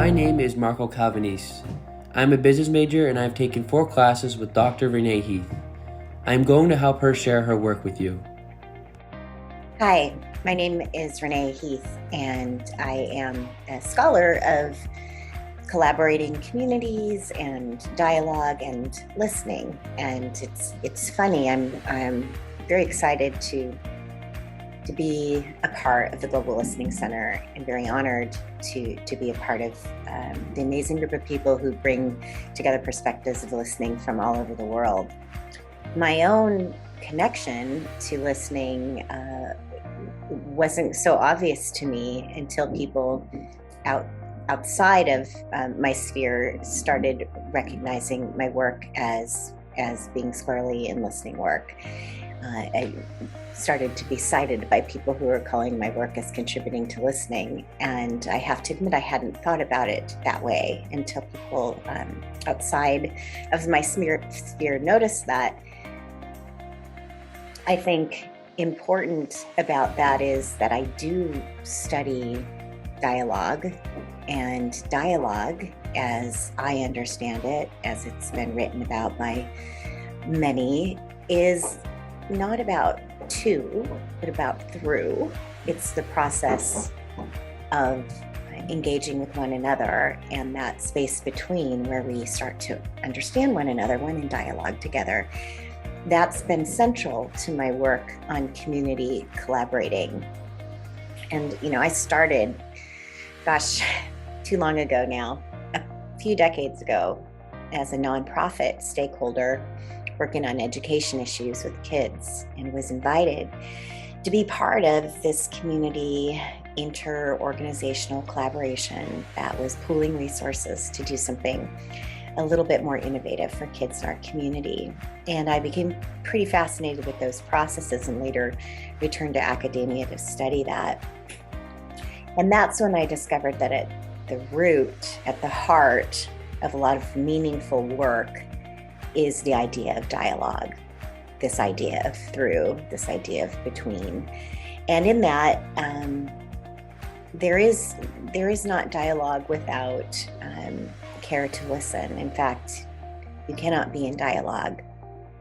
My name is Marco Calvanese. I'm a business major and I've taken 4 classes with Dr. ReneeHeath. I'm going to help her share her work with you. Hi, my name is ReneeHeath, and I am a scholar of collaborating communities and dialogue and listening. And it's funny. I'm very excited to be a part of the Global Listening Center, and very honored to be a part of the amazing group of people who bring together perspectives of listening from all over the world. My own connection to listening wasn't so obvious to me until people outside of my sphere started recognizing my work as being squarely in listening work. I started to be cited by people who were calling my work as contributing to listening, and I have to admit I hadn't thought about it that way until people outside of my sphere noticed that. I think important about that is that I do study dialogue, and dialogue, as I understand it, as it's been written about by many, is not about to, but about through. It's the process of engaging with one another and that space between where we start to understand one another when in dialogue together. That's been central to my work on community collaborating. And, I started, too long ago now, a few decades ago, as a nonprofit stakeholder working on education issues with kids, and was invited to be part of this community inter-organizational collaboration that was pooling resources to do something a little bit more innovative for kids in our community. And I became pretty fascinated with those processes and later returned to academia to study that. And that's when I discovered that at the root, at the heart of a lot of meaningful work, is the idea of dialogue, this idea of through, this idea of between. And in that, there is not dialogue without care to listen. In fact, you cannot be in dialogue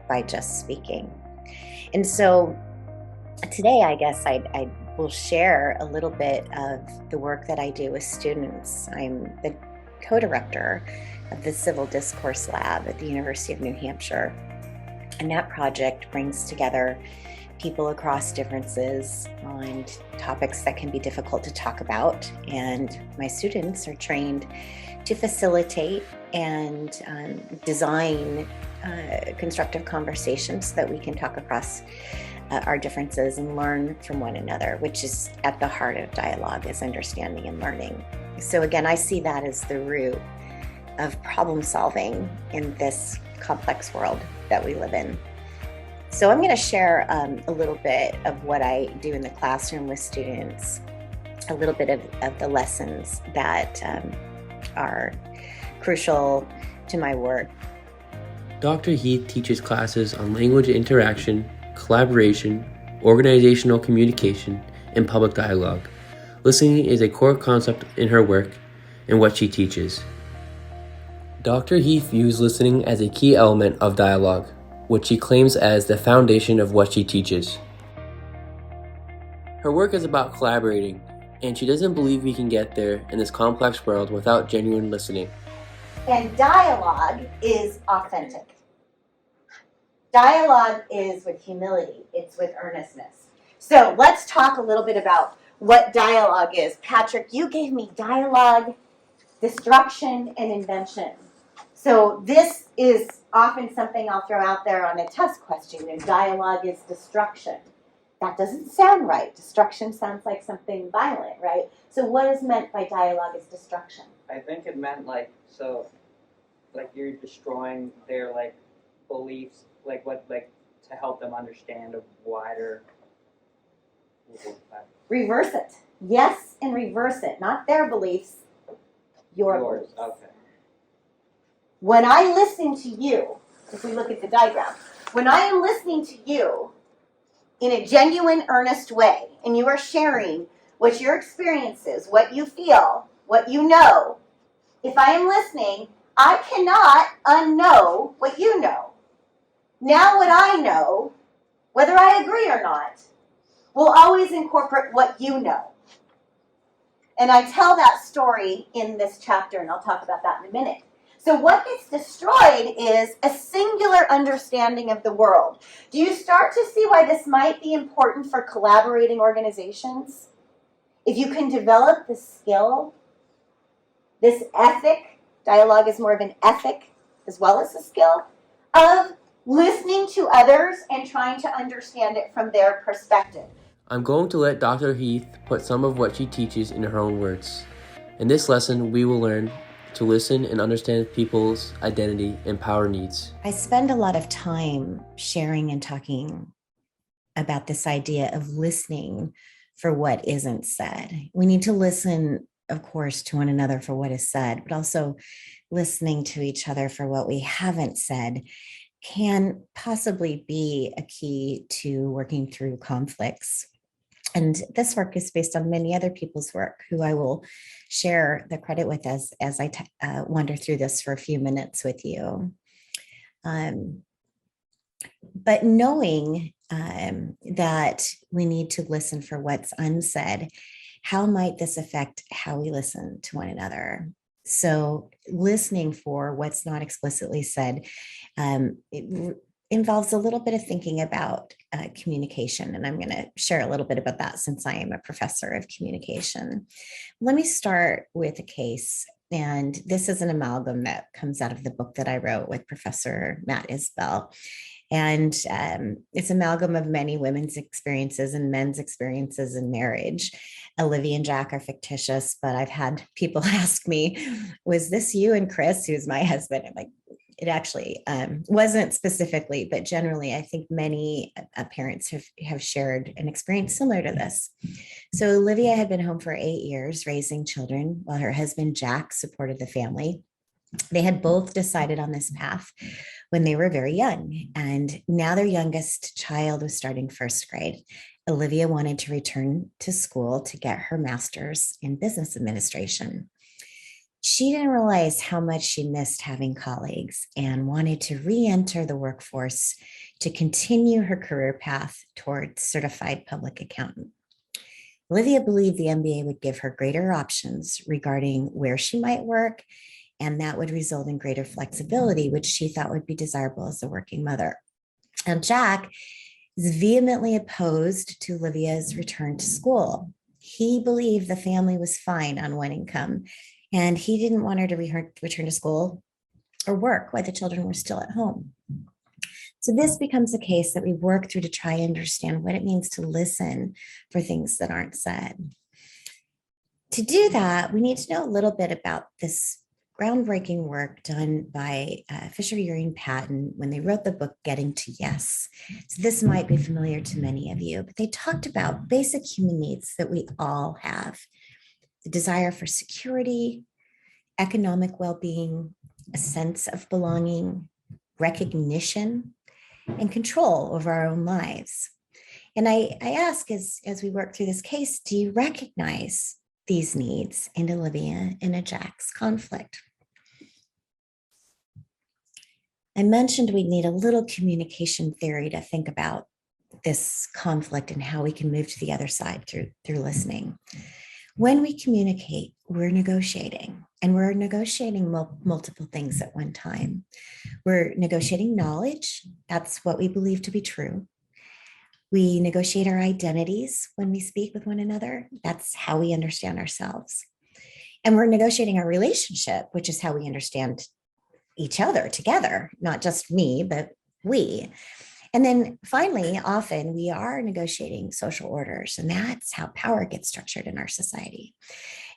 by just speaking. And so today, I guess I will share a little bit of the work that I do with students. I'm the co-director of the Civil Discourse Lab at the University of New Hampshire. And that project brings together people across differences on topics that can be difficult to talk about. And my students are trained to facilitate and design constructive conversations so that we can talk across our differences and learn from one another, which is at the heart of dialogue, is understanding and learning. So again, I see that as the root of problem solving in this complex world that we live in. So I'm going to share a little bit of what I do in the classroom with students, a little bit of the lessons that are crucial to my work. Dr. Heath teaches classes on language interaction, collaboration, organizational communication, and public dialogue. Listening is a core concept in her work and what she teaches. Dr. Heath views listening as a key element of dialogue, which she claims as the foundation of what she teaches. Her work is about collaborating, and she doesn't believe we can get there in this complex world without genuine listening. And dialogue is authentic. Dialogue is with humility. It's with earnestness. So let's talk a little bit about what dialogue is. Patrick, you gave me dialogue, destruction, and invention. So this is often something I'll throw out there on a test question, and dialogue is destruction. That doesn't sound right. Destruction sounds like something violent, right? So what is meant by dialogue is destruction? I think it meant you're destroying their beliefs, to help them understand a wider. Reverse it. Yes, and reverse it. Not their beliefs, your beliefs. Okay. When I listen to you, if we look at the diagram, when I am listening to you in a genuine, earnest way, and you are sharing what your experience is, what you feel, what you know, If I am listening, I cannot unknow what you know. Now what I know, whether I agree or not, will always incorporate what you know. And I tell that story in this chapter, and I'll talk about that in a minute. So what gets destroyed is a singular understanding of the world. Do you start to see why this might be important for collaborating organizations? If you can develop the skill, this ethic, dialogue is more of an ethic as well as a skill, of listening to others and trying to understand it from their perspective. I'm going to let Dr. Heath put some of what she teaches in her own words. In this lesson, we will learn to listen and understand people's identity and power needs. I spend a lot of time sharing and talking about this idea of listening for what isn't said. We need to listen, of course, to one another for what is said, but also listening to each other for what we haven't said can possibly be a key to working through conflicts. And this work is based on many other people's work who I will share the credit with as I wander through this for a few minutes with you. But knowing that we need to listen for what's unsaid, how might this affect how we listen to one another? So listening for what's not explicitly said, it involves a little bit of thinking about communication. And I'm going to share a little bit about that since I am a professor of communication. Let me start with a case. And this is an amalgam that comes out of the book that I wrote with Professor Matt Isbell. And it's an amalgam of many women's experiences and men's experiences in marriage. Olivia and Jack are fictitious, but I've had people ask me, was this you and Chris, who's my husband? I'm like, it actually wasn't specifically, but generally, I think many parents have shared an experience similar to this. So Olivia had been home for 8 years raising children while her husband, Jack, supported the family. They had both decided on this path when they were very young, and now their youngest child was starting first grade. Olivia wanted to return to school to get her master's in business administration. She didn't realize how much she missed having colleagues and wanted to re-enter the workforce to continue her career path towards certified public accountant. Olivia believed the MBA would give her greater options regarding where she might work, and that would result in greater flexibility, which she thought would be desirable as a working mother. And Jack is vehemently opposed to Olivia's return to school. He believed the family was fine on one income, and he didn't want her to return to school or work while the children were still at home. So this becomes a case that we work through to try and understand what it means to listen for things that aren't said. To do that, we need to know a little bit about this groundbreaking work done by Fisher, Urey, and Patton when they wrote the book Getting to Yes. So this might be familiar to many of you, but they talked about basic human needs that we all have: the desire for security, economic well-being, a sense of belonging, recognition, and control over our own lives. And I ask as we work through this case, do you recognize these needs in Olivia and Jack's conflict? I mentioned we need a little communication theory to think about this conflict and how we can move to the other side through listening. When we communicate, we're negotiating, and we're negotiating multiple things at one time. We're negotiating knowledge. That's what we believe to be true. We negotiate our identities when we speak with one another. That's how we understand ourselves. And we're negotiating our relationship, which is how we understand each other together, not just me, but we. And then finally, often we are negotiating social orders, and that's how power gets structured in our society.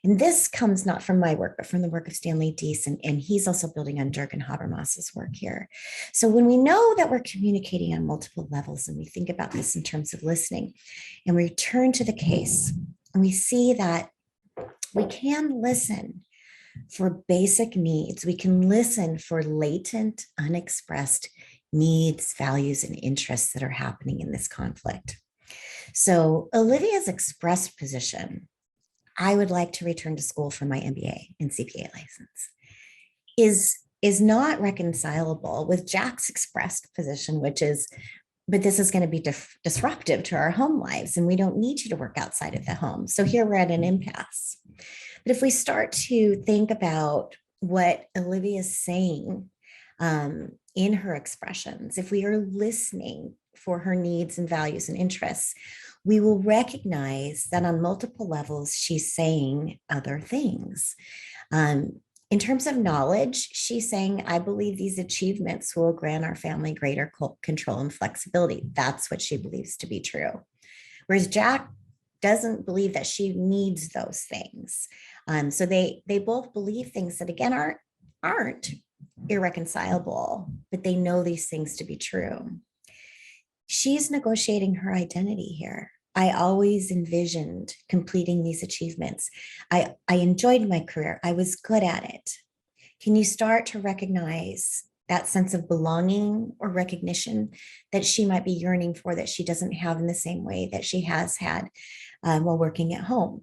And this comes not from my work, but from the work of Stanley Deese, and he's also building on Jürgen Habermas's work here. So when we know that we're communicating on multiple levels, and we think about this in terms of listening, and we return to the case, and we see that we can listen for basic needs. We can listen for latent, unexpressed needs, values, and interests that are happening in this conflict. So Olivia's expressed position: I would like to return to school for my MBA and CPA license. is not reconcilable with Jack's expressed position, which is, but this is going to be disruptive to our home lives, and we don't need you to work outside of the home. So here we're at an impasse. But if we start to think about what Olivia's saying in her expressions, if we are listening for her needs and values and interests, we will recognize that on multiple levels, she's saying other things. In terms of knowledge, she's saying, I believe these achievements will grant our family greater control and flexibility. That's what she believes to be true. Whereas Jack doesn't believe that she needs those things. So they both believe things that, again, aren't irreconcilable, but they know these things to be true. She's negotiating her identity here. I always envisioned completing these achievements. I enjoyed my career. I was good at it. Can you start to recognize that sense of belonging or recognition that she might be yearning for, that she doesn't have in the same way that she has had while working at home?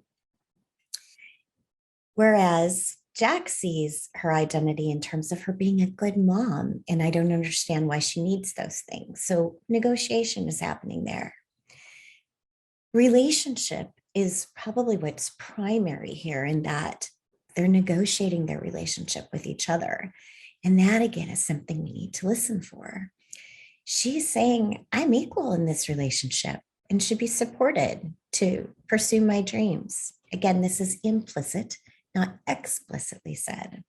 Whereas Jack sees her identity in terms of her being a good mom, and I don't understand why she needs those things. So negotiation is happening there. Relationship is probably what's primary here, in that they're negotiating their relationship with each other. And that, again, is something we need to listen for. She's saying, I'm equal in this relationship and should be supported to pursue my dreams. Again, this is implicit, not explicitly said.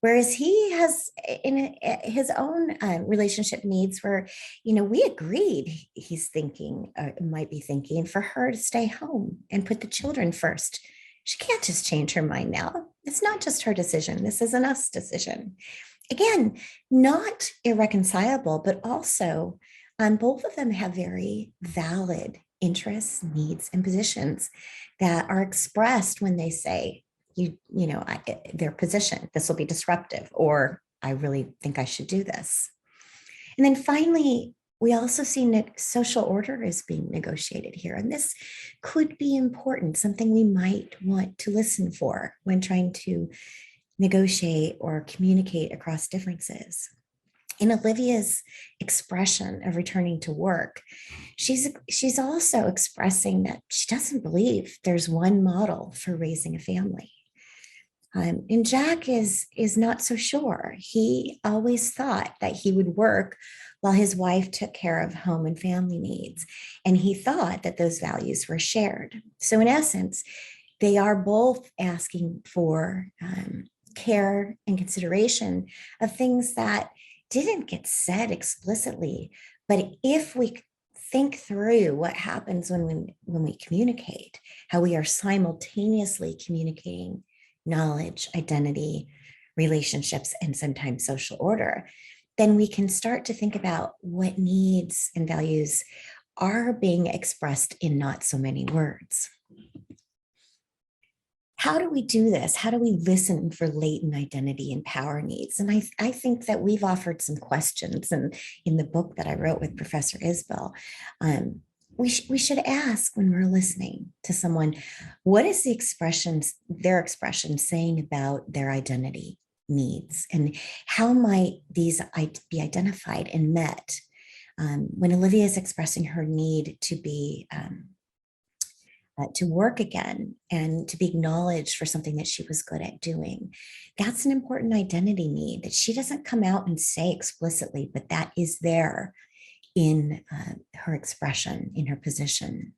Whereas he has in his own relationship needs where, we agreed he's thinking, might be thinking for her to stay home and put the children first. She can't just change her mind now. It's not just her decision. This is an us decision. Again, not irreconcilable, but also both of them have very valid interests, needs, and positions that are expressed when they say, their position, this will be disruptive, or I really think I should do this. And then finally, we also see social order is being negotiated here. And this could be important, something we might want to listen for when trying to negotiate or communicate across differences. In Olivia's expression of returning to work, she's also expressing that she doesn't believe there's one model for raising a family. And Jack is not so sure. He always thought that he would work while his wife took care of home and family needs. And he thought that those values were shared. So in essence, they are both asking for care and consideration of things that didn't get said explicitly. But if we think through what happens when we communicate, how we are simultaneously communicating knowledge, identity, relationships, and sometimes social order, then we can start to think about what needs and values are being expressed in not so many words. How do we do this? How do we listen for latent identity and power needs? And I think that we've offered some questions, and in the book that I wrote with Professor Isbell, we should ask when we're listening to someone, what is their expression saying about their identity needs, and how might these be identified and met? When Olivia is expressing her need to be to work again and to be acknowledged for something that she was good at doing, that's an important identity need that she doesn't come out and say explicitly, but that is there in her expression, in her position.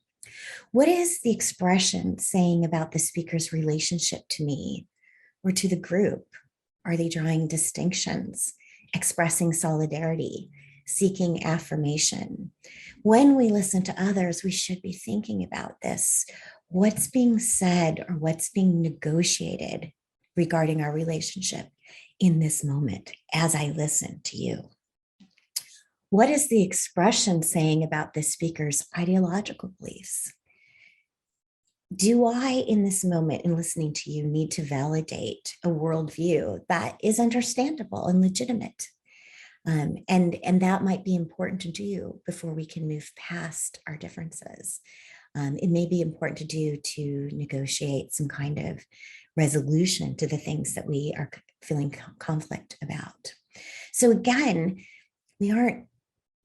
What is the expression saying about the speaker's relationship to me or to the group? Are they drawing distinctions, expressing solidarity, seeking affirmation? When we listen to others, we should be thinking about this. What's being said or what's being negotiated regarding our relationship in this moment as I listen to you? What is the expression saying about the speaker's ideological beliefs? Do I, in this moment, in listening to you, need to validate a worldview that is understandable and legitimate? And that might be important to do before we can move past our differences. it may be important to do to negotiate some kind of resolution to the things that we are feeling conflict about. So again, we aren't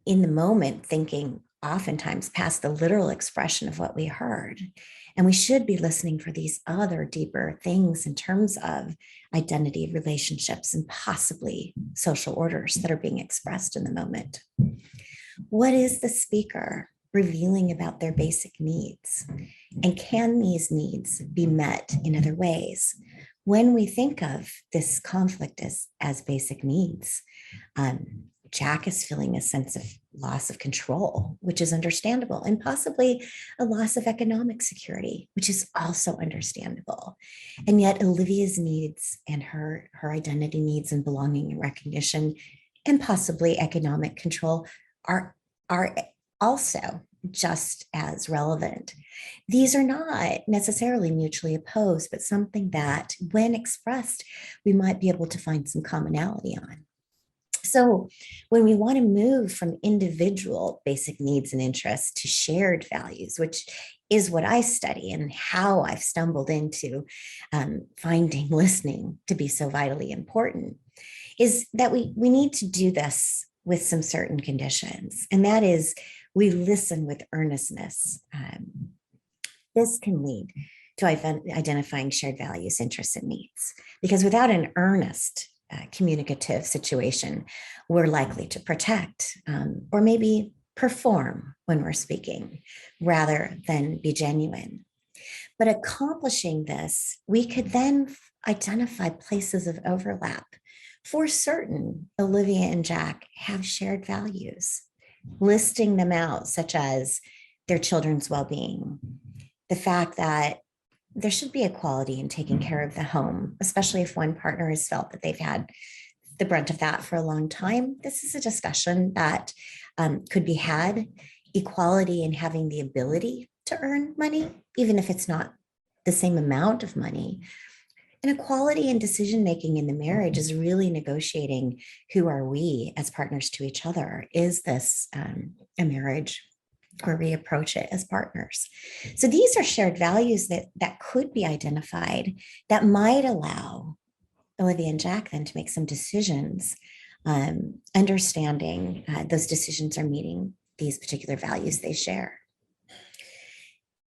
in the moment thinking oftentimes past the literal expression of what we heard. And we should be listening for these other deeper things in terms of identity, relationships, and possibly social orders that are being expressed in the moment. What is the speaker revealing about their basic needs? And can these needs be met in other ways? When we think of this conflict as basic needs, Jack is feeling a sense of loss of control, which is understandable, and possibly a loss of economic security, which is also understandable. And yet Olivia's needs and her identity needs and belonging and recognition and possibly economic control are also just as relevant. These are not necessarily mutually opposed, but something that when expressed, we might be able to find some commonality on. So when we want to move from individual basic needs and interests to shared values, which is what I study and how I've stumbled into finding listening to be so vitally important, is that we need to do this with some certain conditions. And that is, we listen with earnestness. This can lead to identifying shared values, interests, and needs. Because without an earnest communicative situation, we're likely to protect or maybe perform when we're speaking rather than be genuine. But accomplishing this, we could then identify places of overlap. For certain, Olivia and Jack have shared values, listing them out, such as their children's well-being, the fact that there should be equality in taking care of the home, especially if one partner has felt that they've had the brunt of that for a long time. This is a discussion that could be had. Equality in having the ability to earn money, even if it's not the same amount of money. And equality in decision-making in the marriage is really negotiating who are we as partners to each other. Is this a marriage where we approach it as partners? So these are shared values that could be identified that might allow Olivia and Jack then to make some decisions, understanding those decisions are meeting these particular values they share.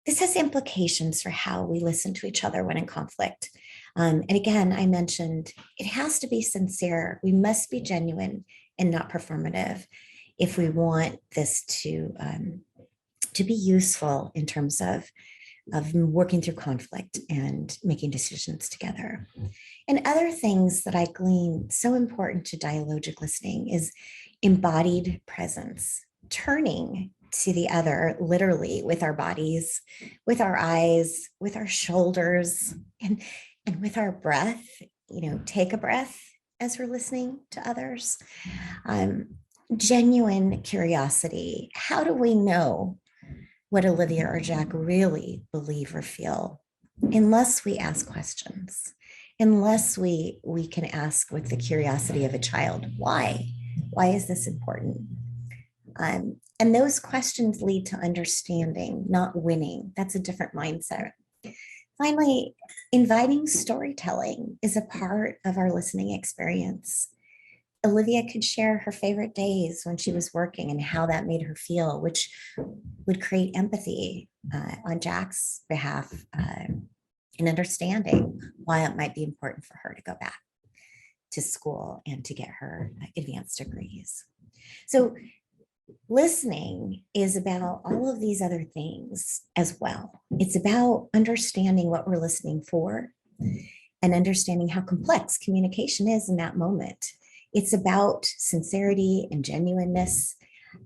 This has implications for how we listen to each other when in conflict. And again, I mentioned it has to be sincere. We must be genuine and not performative if we want this to be useful in terms of working through conflict and making decisions together. And other things that I glean so important to dialogic listening is embodied presence, turning to the other literally with our bodies, with our eyes, with our shoulders, and with our breath. Take a breath as we're listening to others. Genuine curiosity. How do we know what Olivia or Jack really believe or feel unless we ask questions, unless we can ask with the curiosity of a child, why is this important? And those questions lead to understanding, not winning. That's a different mindset. Finally, inviting storytelling is a part of our listening experience. Olivia could share her favorite days when she was working and how that made her feel, which would create empathy on Jack's behalf in understanding why it might be important for her to go back to school and to get her advanced degrees. So listening is about all of these other things as well. It's about understanding what we're listening for and understanding how complex communication is in that moment. It's about sincerity and genuineness,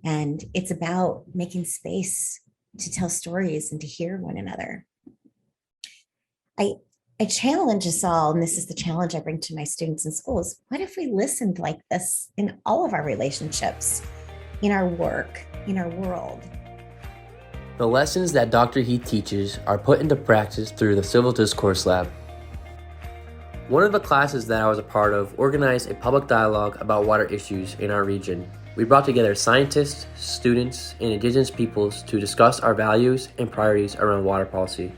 and it's about making space to tell stories and to hear one another. I challenge us all, and this is the challenge I bring to my students in schools. What if we listened like this in all of our relationships, in our work, in our world? The lessons that Dr. Heath teaches are put into practice through the Civil Discourse Lab. One of the classes that I was a part of organized a public dialogue about water issues in our region. We brought together scientists, students, and Indigenous peoples to discuss our values and priorities around water policy.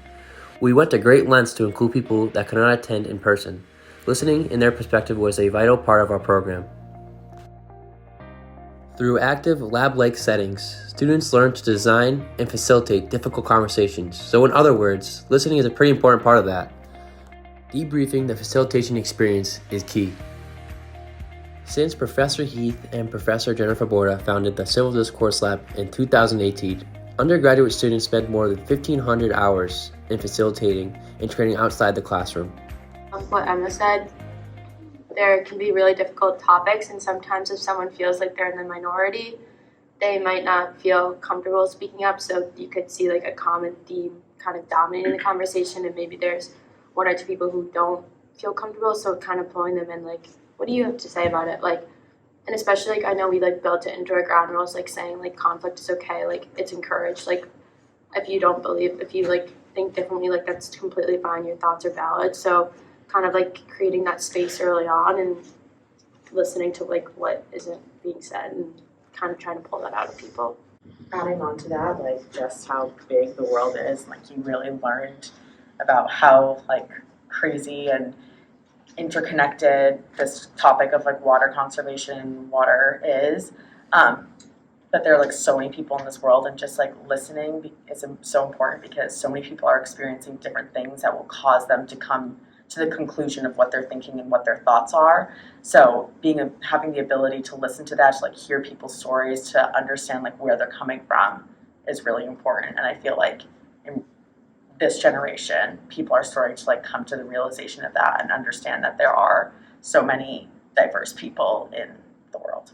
We went to great lengths to include people that could not attend in person. Listening in their perspective was a vital part of our program. Through active lab-like settings, students learn to design and facilitate difficult conversations. So in other words, listening is a pretty important part of that. Debriefing the facilitation experience is key. Since Professor Heath and Professor Jennifer Borda founded the Civil Discourse Lab in 2018, undergraduate students spend more than 1,500 hours in facilitating and training outside the classroom. What Emma said, there can be really difficult topics, and sometimes if someone feels like they're in the minority, they might not feel comfortable speaking up, so you could see like a common theme kind of dominating the conversation, and maybe there's one or two people who don't feel comfortable, so kind of pulling them in, like, what do you have to say about it? Like, and especially, like, I know we like built it into our ground rules, like saying like conflict is okay, like it's encouraged, like if you don't believe, if you like think differently, like that's completely fine, your thoughts are valid. So kind of like creating that space early on and listening to like what isn't being said and kind of trying to pull that out of people. Adding on to that, like just how big the world is, like you really learned about how like crazy and interconnected this topic of like water conservation, water is. But there are like so many people in this world, and just like listening is so important because so many people are experiencing different things that will cause them to come to the conclusion of what they're thinking and what their thoughts are. So having the ability to listen to that, to like hear people's stories, to understand like where they're coming from is really important. And I feel like in this generation, people are starting to like come to the realization of that and understand that there are so many diverse people in the world.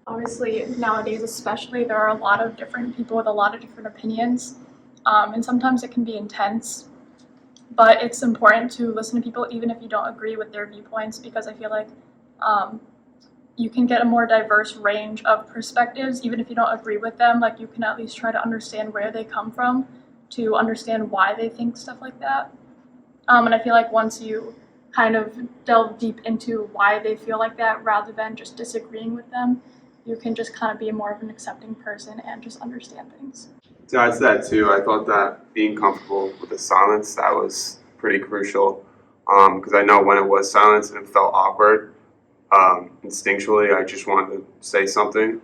Obviously, nowadays especially, there are a lot of different people with a lot of different opinions, and sometimes it can be intense. But it's important to listen to people even if you don't agree with their viewpoints, because I feel like you can get a more diverse range of perspectives even if you don't agree with them. Like you can at least try to understand where they come from to understand why they think stuff like that. And I feel like once you kind of delve deep into why they feel like that rather than just disagreeing with them, you can just kind of be more of an accepting person and just understand things. To add to that too, I thought that being comfortable with the silence, that was pretty crucial, because I know when it was silence and it felt awkward, instinctually I just wanted to say something,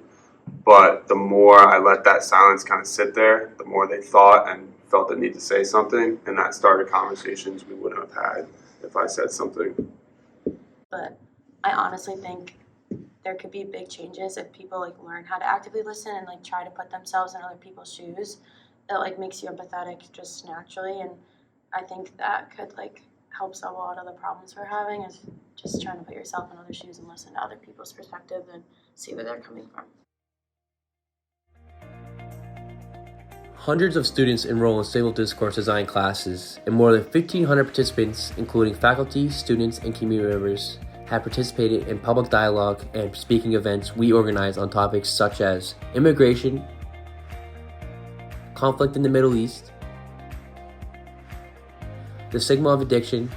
but the more I let that silence kind of sit there, the more they thought and felt the need to say something, and that started conversations we wouldn't have had if I said something. But I honestly think there could be big changes if people like learn how to actively listen and like try to put themselves in other people's shoes. It like makes you empathetic just naturally, and I think that could like help solve a lot of the problems we're having, is just trying to put yourself in other shoes and listen to other people's perspective and see where they're coming from. Hundreds of students enroll in Civil Discourse Design classes, and more than 1,500 participants, including faculty, students, and community members, have participated in public dialogue and speaking events we organize on topics such as immigration, conflict in the Middle East, the stigma of addiction,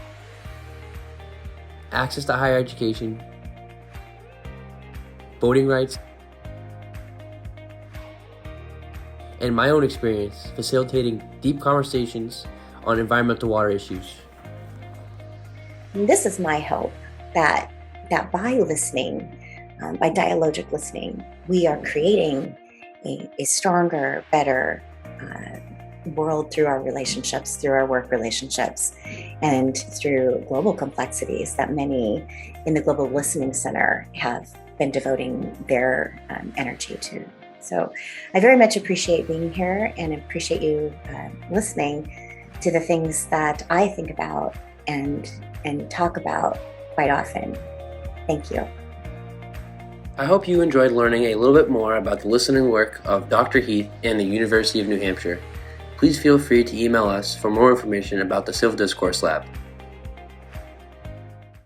access to higher education, voting rights, and my own experience facilitating deep conversations on environmental water issues. This is my hope, that by listening, by dialogic listening, we are creating a stronger, better world through our relationships, through our work relationships, and through global complexities that many in the Global Listening Center have been devoting their energy to. So I very much appreciate being here and appreciate you listening to the things that I think about and talk about quite often. Thank you. I hope you enjoyed learning a little bit more about the listening work of Dr. Heath and the University of New Hampshire. Please feel free to email us for more information about the Civil Discourse Lab.